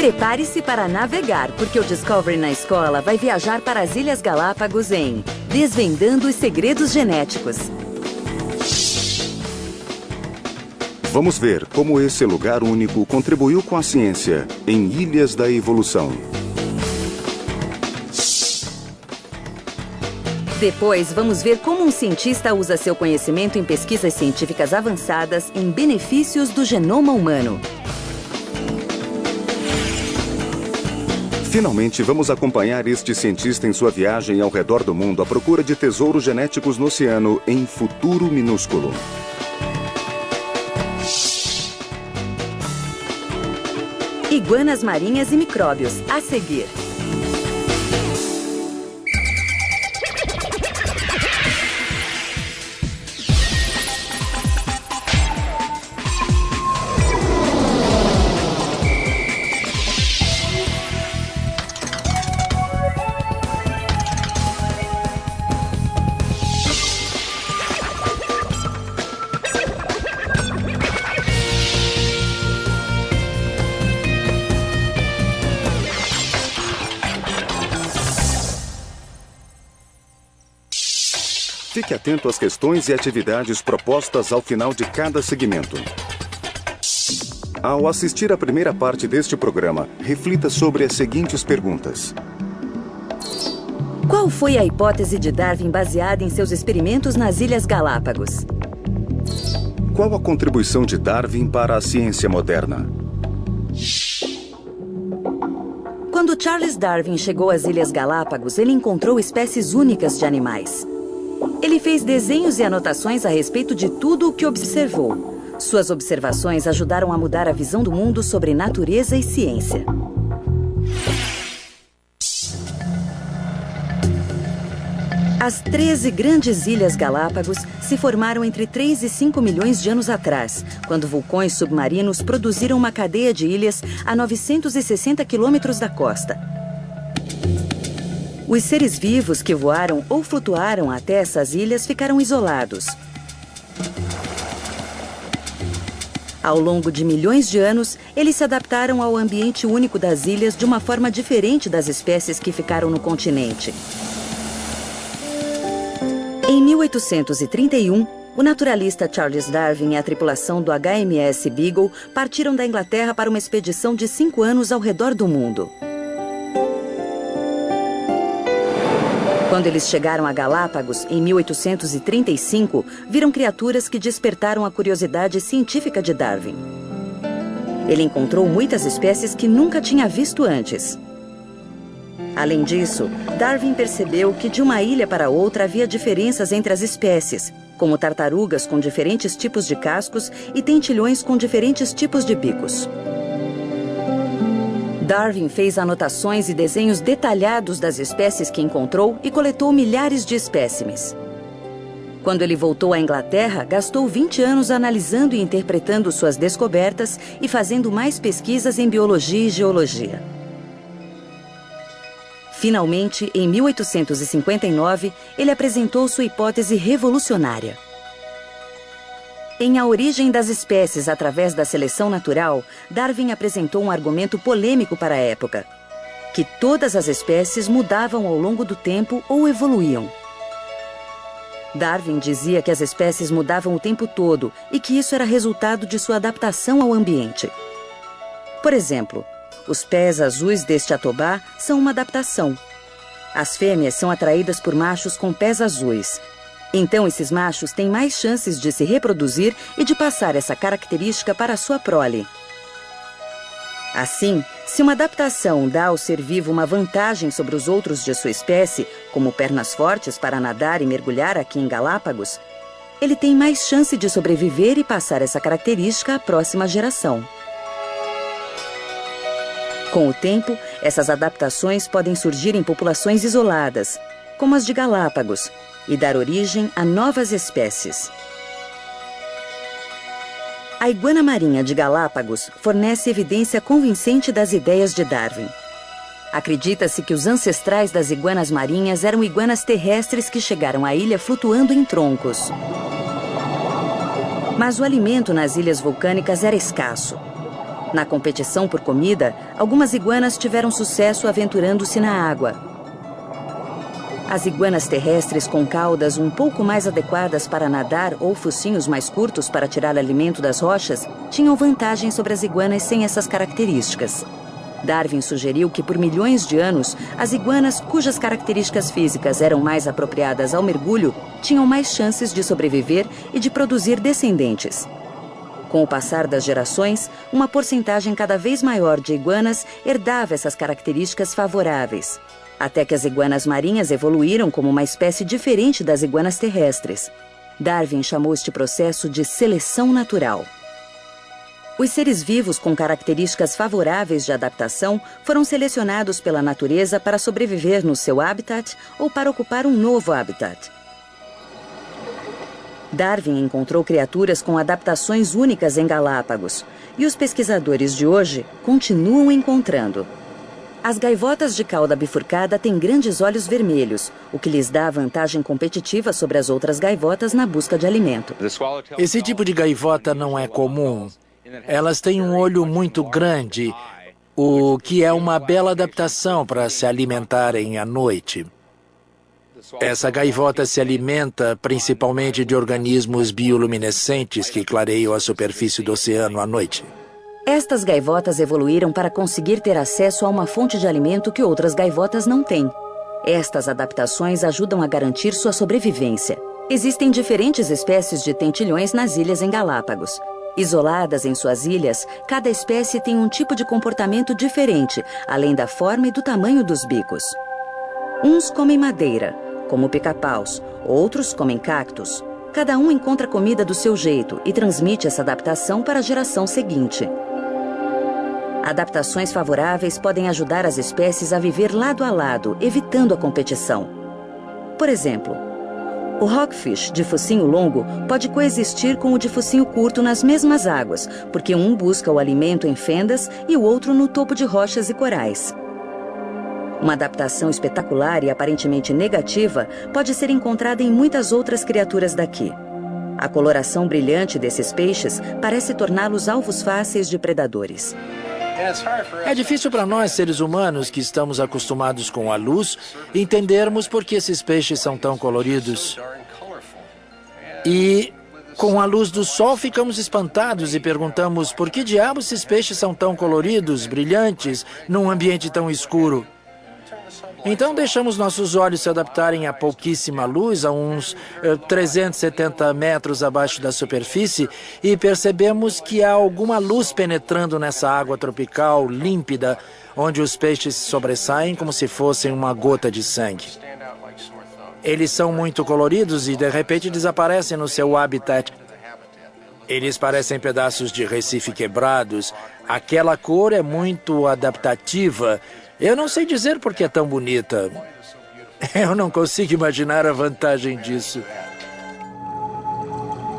Prepare-se para navegar, porque o Discovery na Escola vai viajar para as Ilhas Galápagos em Desvendando os Segredos Genéticos. Vamos ver como esse lugar único contribuiu com a ciência em Ilhas da Evolução. Depois, vamos ver como um cientista usa seu conhecimento em pesquisas científicas avançadas em benefícios do genoma humano. Finalmente, vamos acompanhar este cientista em sua viagem ao redor do mundo à procura de tesouros genéticos no oceano em Futuro Minúsculo. Iguanas marinhas e micróbios, a seguir. Fique atento às questões e atividades propostas ao final de cada segmento. Ao assistir à primeira parte deste programa, reflita sobre as seguintes perguntas. Qual foi a hipótese de Darwin baseada em seus experimentos nas Ilhas Galápagos? Qual a contribuição de Darwin para a ciência moderna? Quando Charles Darwin chegou às Ilhas Galápagos, ele encontrou espécies únicas de animais. Ele fez desenhos e anotações a respeito de tudo o que observou. Suas observações ajudaram a mudar a visão do mundo sobre natureza e ciência. As 13 grandes Ilhas Galápagos se formaram entre 3 e 5 milhões de anos atrás, quando vulcões submarinos produziram uma cadeia de ilhas a 960 quilômetros da costa. Os seres vivos que voaram ou flutuaram até essas ilhas ficaram isolados. Ao longo de milhões de anos, eles se adaptaram ao ambiente único das ilhas de uma forma diferente das espécies que ficaram no continente. Em 1831, o naturalista Charles Darwin e a tripulação do HMS Beagle partiram da Inglaterra para uma expedição de 5 anos ao redor do mundo. Quando eles chegaram a Galápagos, em 1835, viram criaturas que despertaram a curiosidade científica de Darwin. Ele encontrou muitas espécies que nunca tinha visto antes. Além disso, Darwin percebeu que de uma ilha para outra havia diferenças entre as espécies, como tartarugas com diferentes tipos de cascos e tentilhões com diferentes tipos de bicos. Darwin fez anotações e desenhos detalhados das espécies que encontrou e coletou milhares de espécimes. Quando ele voltou à Inglaterra, gastou 20 anos analisando e interpretando suas descobertas e fazendo mais pesquisas em biologia e geologia. Finalmente, em 1859, ele apresentou sua hipótese revolucionária. Em A Origem das Espécies através da Seleção Natural, Darwin apresentou um argumento polêmico para a época: que todas as espécies mudavam ao longo do tempo ou evoluíam. Darwin dizia que as espécies mudavam o tempo todo e que isso era resultado de sua adaptação ao ambiente. Por exemplo, os pés azuis deste atobá são uma adaptação. As fêmeas são atraídas por machos com pés azuis. Então, esses machos têm mais chances de se reproduzir e de passar essa característica para a sua prole. Assim, se uma adaptação dá ao ser vivo uma vantagem sobre os outros de sua espécie, como pernas fortes para nadar e mergulhar aqui em Galápagos, ele tem mais chance de sobreviver e passar essa característica à próxima geração. Com o tempo, essas adaptações podem surgir em populações isoladas, como as de Galápagos, e dar origem a novas espécies. A iguana marinha de Galápagos fornece evidência convincente das ideias de Darwin. Acredita-se que os ancestrais das iguanas marinhas eram iguanas terrestres que chegaram à ilha flutuando em troncos. Mas o alimento nas ilhas vulcânicas era escasso. Na competição por comida, algumas iguanas tiveram sucesso aventurando-se na água. As iguanas terrestres com caudas um pouco mais adequadas para nadar ou focinhos mais curtos para tirar alimento das rochas tinham vantagem sobre as iguanas sem essas características. Darwin sugeriu que por milhões de anos, as iguanas cujas características físicas eram mais apropriadas ao mergulho tinham mais chances de sobreviver e de produzir descendentes. Com o passar das gerações, uma porcentagem cada vez maior de iguanas herdava essas características favoráveis, até que as iguanas marinhas evoluíram como uma espécie diferente das iguanas terrestres. Darwin chamou este processo de seleção natural. Os seres vivos com características favoráveis de adaptação foram selecionados pela natureza para sobreviver no seu habitat ou para ocupar um novo habitat. Darwin encontrou criaturas com adaptações únicas em Galápagos, e os pesquisadores de hoje continuam encontrando. As gaivotas de cauda bifurcada têm grandes olhos vermelhos, o que lhes dá vantagem competitiva sobre as outras gaivotas na busca de alimento. Esse tipo de gaivota não é comum. Elas têm um olho muito grande, o que é uma bela adaptação para se alimentarem à noite. Essa gaivota se alimenta principalmente de organismos bioluminescentes que clareiam a superfície do oceano à noite. Estas gaivotas evoluíram para conseguir ter acesso a uma fonte de alimento que outras gaivotas não têm. Estas adaptações ajudam a garantir sua sobrevivência. Existem diferentes espécies de tentilhões nas ilhas em Galápagos. Isoladas em suas ilhas, cada espécie tem um tipo de comportamento diferente, além da forma e do tamanho dos bicos. Uns comem madeira, como pica-paus, outros comem cactos. Cada um encontra comida do seu jeito e transmite essa adaptação para a geração seguinte. Adaptações favoráveis podem ajudar as espécies a viver lado a lado, evitando a competição. Por exemplo, o rockfish de focinho longo pode coexistir com o de focinho curto nas mesmas águas, porque um busca o alimento em fendas e o outro no topo de rochas e corais. Uma adaptação espetacular e aparentemente negativa pode ser encontrada em muitas outras criaturas daqui. A coloração brilhante desses peixes parece torná-los alvos fáceis de predadores. É difícil para nós, seres humanos, que estamos acostumados com a luz, entendermos por que esses peixes são tão coloridos. E com a luz do sol ficamos espantados e perguntamos por que diabos esses peixes são tão coloridos, brilhantes, num ambiente tão escuro. Então deixamos nossos olhos se adaptarem a pouquíssima luz, a uns 370 metros abaixo da superfície, e percebemos que há alguma luz penetrando nessa água tropical límpida, onde os peixes se sobressaem como se fossem uma gota de sangue. Eles são muito coloridos e de repente desaparecem no seu habitat. Eles parecem pedaços de recife quebrados. Aquela cor é muito adaptativa. Eu não sei dizer por que é tão bonita. Eu não consigo imaginar a vantagem disso.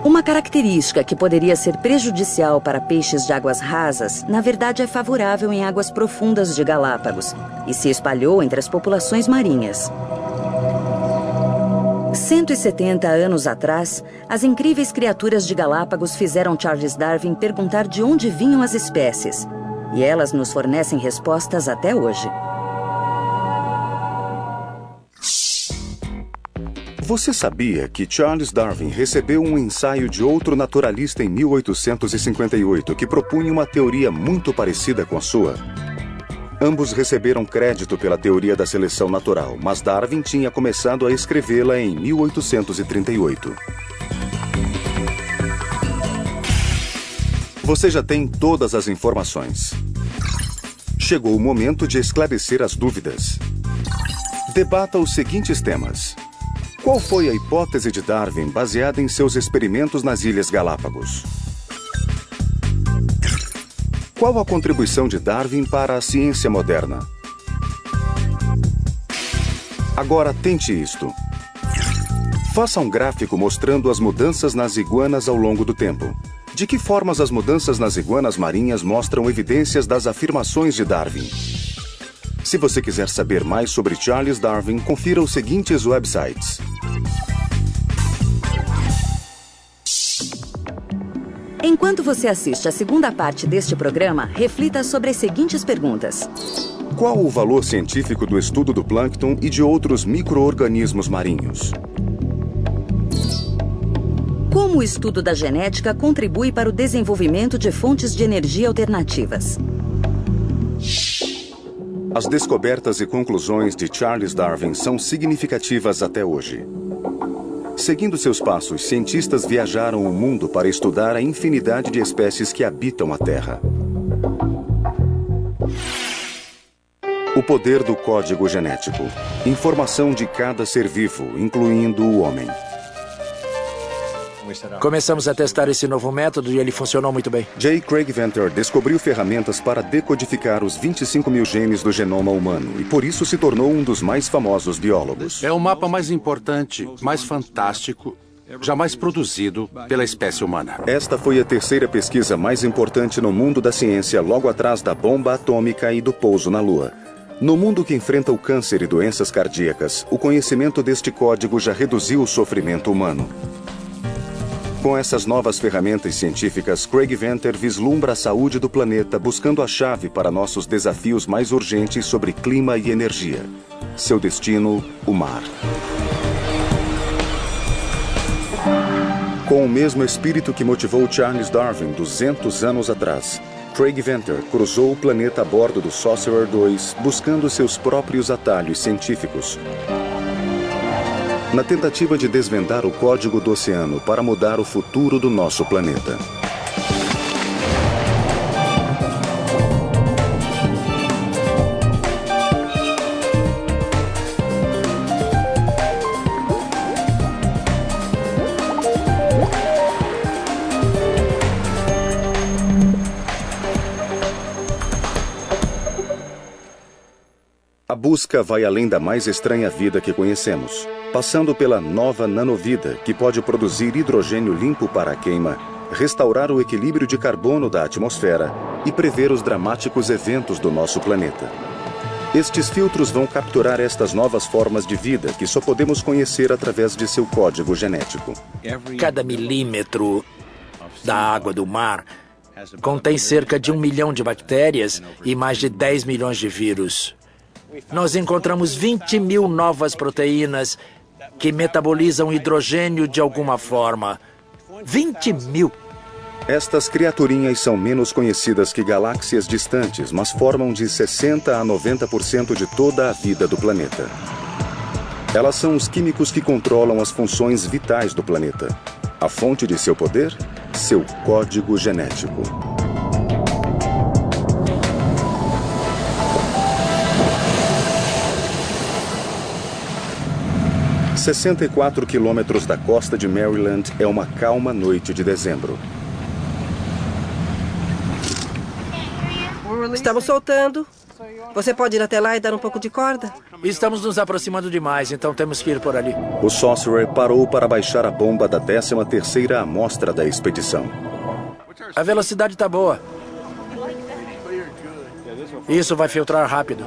Uma característica que poderia ser prejudicial para peixes de águas rasas, na verdade é favorável em águas profundas de Galápagos e se espalhou entre as populações marinhas. 170 anos atrás, as incríveis criaturas de Galápagos fizeram Charles Darwin perguntar de onde vinham as espécies. E elas nos fornecem respostas até hoje. Você sabia que Charles Darwin recebeu um ensaio de outro naturalista em 1858 que propunha uma teoria muito parecida com a sua? Ambos receberam crédito pela teoria da seleção natural, mas Darwin tinha começado a escrevê-la em 1838. Você já tem todas as informações. Chegou o momento de esclarecer as dúvidas. Debata os seguintes temas. Qual foi a hipótese de Darwin baseada em seus experimentos nas Ilhas Galápagos? Qual a contribuição de Darwin para a ciência moderna? Agora tente isto. Faça um gráfico mostrando as mudanças nas iguanas ao longo do tempo. De que formas as mudanças nas iguanas marinhas mostram evidências das afirmações de Darwin? Se você quiser saber mais sobre Charles Darwin, confira os seguintes websites. Enquanto você assiste a segunda parte deste programa, reflita sobre as seguintes perguntas. Qual o valor científico do estudo do plâncton e de outros micro-organismos marinhos? Como o estudo da genética contribui para o desenvolvimento de fontes de energia alternativas? As descobertas e conclusões de Charles Darwin são significativas até hoje. Seguindo seus passos, cientistas viajaram o mundo para estudar a infinidade de espécies que habitam a Terra. O poder do código genético. Informação de cada ser vivo, incluindo o homem. Começamos a testar esse novo método e ele funcionou muito bem. J. Craig Venter descobriu ferramentas para decodificar os 25 mil genes do genoma humano e por isso se tornou um dos mais famosos biólogos. É o mapa mais importante, mais fantástico, jamais produzido pela espécie humana. Esta foi a terceira pesquisa mais importante no mundo da ciência, logo atrás da bomba atômica e do pouso na Lua. No mundo que enfrenta o câncer e doenças cardíacas, o conhecimento deste código já reduziu o sofrimento humano. Com essas novas ferramentas científicas, Craig Venter vislumbra a saúde do planeta buscando a chave para nossos desafios mais urgentes sobre clima e energia. Seu destino, o mar. Com o mesmo espírito que motivou Charles Darwin 200 anos atrás, Craig Venter cruzou o planeta a bordo do Sorcerer 2 buscando seus próprios atalhos científicos. Na tentativa de desvendar o código do oceano para mudar o futuro do nosso planeta. A busca vai além da mais estranha vida que conhecemos, passando pela nova nanovida, que pode produzir hidrogênio limpo para a queima, restaurar o equilíbrio de carbono da atmosfera e prever os dramáticos eventos do nosso planeta. Estes filtros vão capturar estas novas formas de vida que só podemos conhecer através de seu código genético. Cada milímetro da água do mar contém cerca de 1 milhão de bactérias e mais de 10 milhões de vírus. Nós encontramos 20 mil novas proteínas que metabolizam hidrogênio de alguma forma. 20 mil! Estas criaturinhas são menos conhecidas que galáxias distantes, mas formam de 60% a 90% de toda a vida do planeta. Elas são os químicos que controlam as funções vitais do planeta. A fonte de seu poder? Seu código genético. A 64 quilômetros da costa de Maryland é uma calma noite de dezembro. Estamos soltando. Você pode ir até lá e dar um pouco de corda? Estamos nos aproximando demais, então temos que ir por ali. O Sorcerer parou para baixar a bomba da 13ª amostra da expedição. A velocidade está boa. Isso vai filtrar rápido.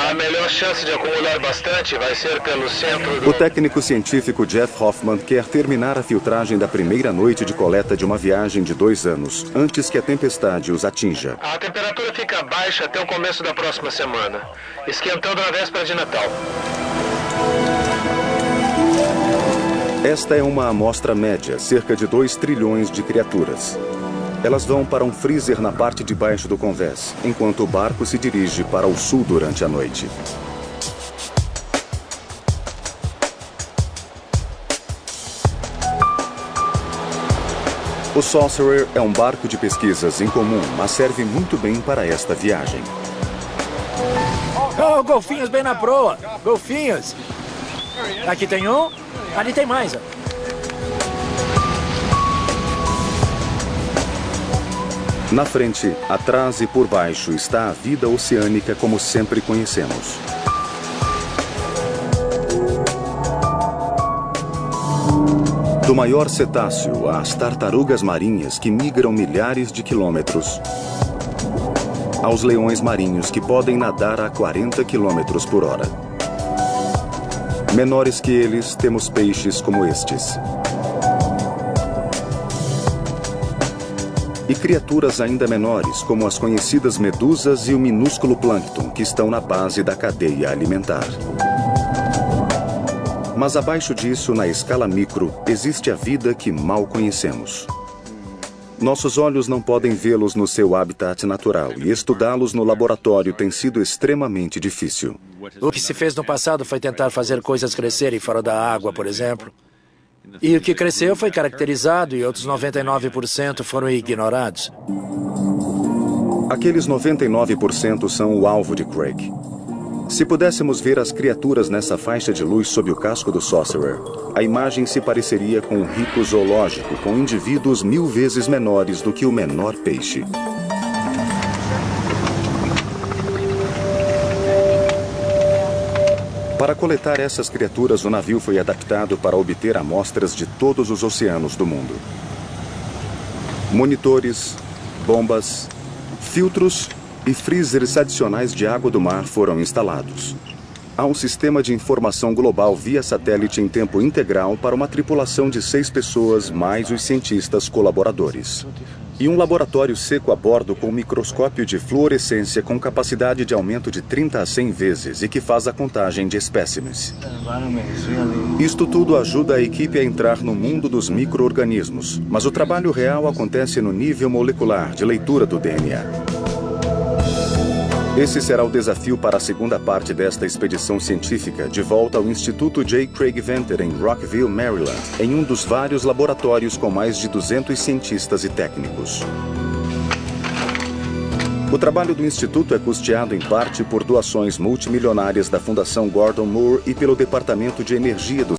A melhor chance de acumular bastante vai ser pelo centro do... O técnico científico Jeff Hoffman quer terminar a filtragem da primeira noite de coleta de uma viagem de 2 anos, antes que a tempestade os atinja. A temperatura fica baixa até o começo da próxima semana, esquentando na véspera de Natal. Esta é uma amostra média, cerca de 2 trilhões de criaturas. Elas vão para um freezer na parte de baixo do convés, enquanto o barco se dirige para o sul durante a noite. O Sorcerer é um barco de pesquisas incomum, mas serve muito bem para esta viagem. Oh, golfinhos bem na proa! Golfinhos! Aqui tem um, ali tem mais. Na frente, atrás e por baixo está a vida oceânica como sempre conhecemos. Do maior cetáceo às tartarugas marinhas que migram milhares de quilômetros, aos leões marinhos que podem nadar a 40 quilômetros por hora. Menores que eles, temos peixes como estes. e criaturas ainda menores, como as conhecidas medusas e o minúsculo plâncton, que estão na base da cadeia alimentar. Mas abaixo disso, na escala micro, existe a vida que mal conhecemos. Nossos olhos não podem vê-los no seu habitat natural e estudá-los no laboratório tem sido extremamente difícil. O que se fez no passado foi tentar fazer coisas crescerem fora da água, por exemplo. E o que cresceu foi caracterizado e outros 99% foram ignorados. Aqueles 99% são o alvo de Craig. Se pudéssemos ver as criaturas nessa faixa de luz sob o casco do Sorcerer, a imagem se pareceria com um rico zoológico com indivíduos 1000 vezes menores do que o menor peixe. Para coletar essas criaturas, o navio foi adaptado para obter amostras de todos os oceanos do mundo. Monitores, bombas, filtros e freezers adicionais de água do mar foram instalados. Há um sistema de informação global via satélite em tempo integral para uma tripulação de 6 pessoas, mais os cientistas colaboradores. E um laboratório seco a bordo com um microscópio de fluorescência com capacidade de aumento de 30 a 100 vezes e que faz a contagem de espécimes. Isto tudo ajuda a equipe a entrar no mundo dos micro-organismos, mas o trabalho real acontece no nível molecular de leitura do DNA. Esse será o desafio para a segunda parte desta expedição científica, de volta ao Instituto J. Craig Venter em Rockville, Maryland, em um dos vários laboratórios com mais de 200 cientistas e técnicos. O trabalho do Instituto é custeado em parte por doações multimilionárias da Fundação Gordon Moore e pelo Departamento de Energia do